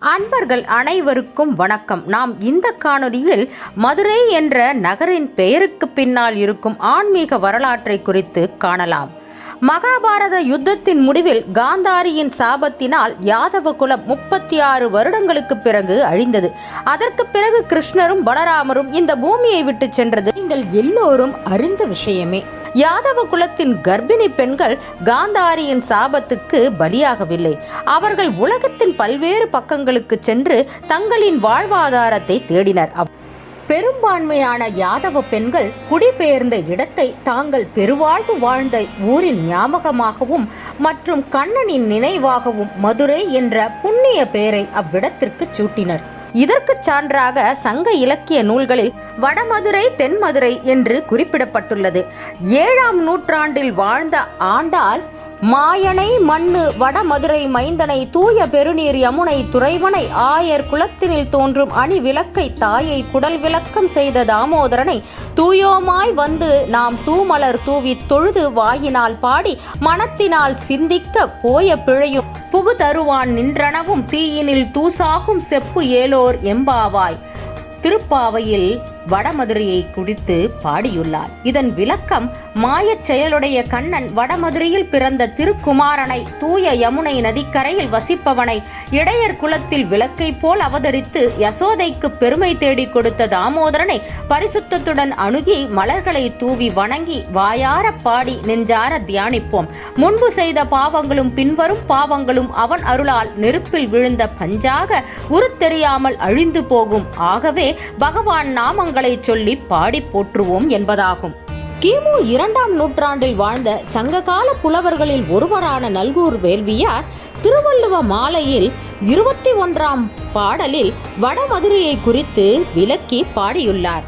அன்பர்கள் அனைவருக்கும் வணக்கம். நாம் இந்த காணொளியில் மதுரை என்ற நகரின் பெயருக்கு பின்னால் இருக்கும் ஆன்மீக வரலாற்றை குறித்து காணலாம். மகாபாரத யுத்தத்தின் முடிவில் காந்தாரியின் சாபத்தினால் யாதவ குலம் 36 வருடங்களுக்கு பிறகு அழிந்தது. அதற்கு பிறகு கிருஷ்ணரும் பலராமரும் இந்த பூமியை விட்டு சென்றது நீங்கள் எல்லோரும் அறிந்த விஷயமே. யாதவ குலத்தின் கர்ப்பிணி பெண்கள் காந்தாரியின் சாபத்துக்கு பலியாகவில்லை. அவர்கள் உலகத்தின் பல்வேறு பக்கங்களுக்கு சென்று தங்களின் வாழ்வாதாரத்தை தேடினர். பெரும்பான்மையான யாதவ பெண்கள் குடிபெயர்ந்த இடத்தை தாங்கள் பெருவாழ்வு வாழ்ந்த ஊரின் ஞாபகமாகவும் மற்றும் கண்ணனின் நினைவாகவும் மதுரை என்ற புண்ணிய பெயரை அவ்விடத்திற்கு சூட்டினர். இதற்கு சான்றாக சங்க இலக்கிய நூல்களில் வடமதுரை தென்மதுரை என்று குறிப்பிடப்பட்டுள்ளது. 7ஆம் நூற்றாண்டில் வாழ்ந்த ஆண்டாள் மாயனை மண்ணு வடமதுரை மைந்தனை தூய பெருநீர் யமுனை துறைவனை ஆயர் குலத்தினில் தோன்றும் அணி விளக்கை தாயை குடல் விளக்கம் செய்த தாமோதரனை தூயோமாய் வந்து நாம் தூமலர் தூவி தொழுது வாயினால் பாடி மனத்தினால் சிந்திக்க போய பிழையும் புகு தருவான் நின்றனவும் தீயினில் தூசாகும் செப்பு ஏலோர் எம்பாவாய் திருப்பாவையில் வடமதுரையை குறித்து பாடியுள்ளார். இதன் விளக்கம் மாயச் செயலுடைய கண்ணன் வடமதுரையில் பிறந்த திருக்குமாரனை தூய யமுனை நதிக்கரையில் வசிப்பவனை இடையர் குலத்தில் விளக்கை போல் அவதரித்து யசோதைக்கு பெருமை தேடி கொடுத்த தாமோதரனை பரிசுத்தத்துடன் அணுகி மலர்களை தூவி வணங்கி வாயார பாடி நெஞ்சார தியானிப்போம். முன்பு செய்த பாவங்களும் பின்வரும் பாவங்களும் அவன் அருளால் நெருப்பில் விழுந்த பஞ்சாக உருத்தெரியாமல் அழிந்து போகும். ஆகவே பகவான் நாமங்களை சொல்லி பாடி போற்றுவோம் என்பதாகும். கிமு 2ஆம் நூற்றாண்டில் வாழ்ந்த சங்ககால புலவர்களில் ஒருவரான நல்கூர் வேள்வியார் திருவள்ளுவ மாலையில் 21ஆம் பாடலில் வடமதுரையை குறித்து விளக்கி பாடியுள்ளார்.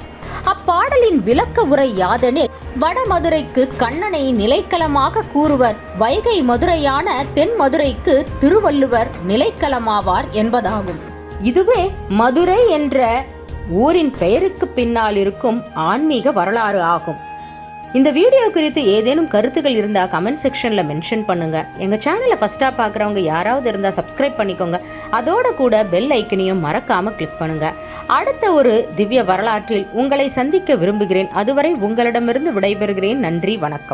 அப்பாடலின் விளக்க உரை யாதெனில், வடமதுரைக்கு கண்ணனை நிலைக்களமாக கூறுவர், வைகை மதுரையான தென்மதுரைக்கு திருவள்ளுவர் நிலைக்களமாவார் என்பதாகும். இதுவே மதுரை என்ற ஊரின் பெயருக்கு பின்னால் இருக்கும் ஆன்மீக வரலாறு ஆகும். இந்த வீடியோ குறித்து ஏதேனும் கருத்துக்கள் இருந்தால் கமெண்ட் செக்ஷனில் மென்ஷன் பண்ணுங்க. எங்கள் சேனலை ஃபர்ஸ்ட்டாக பார்க்குறவங்க யாராவது இருந்தால் சப்ஸ்கிரைப் பண்ணிக்கோங்க. அதோட கூட பெல் ஐக்கனையும் மறக்காமல் கிளிக் பண்ணுங்க. அடுத்த ஒரு திவ்ய வரலாற்றில் உங்களை சந்திக்க விரும்புகிறேன். அதுவரை உங்களிடமிருந்து விடைபெறுகிறேன். நன்றி, வணக்கம்.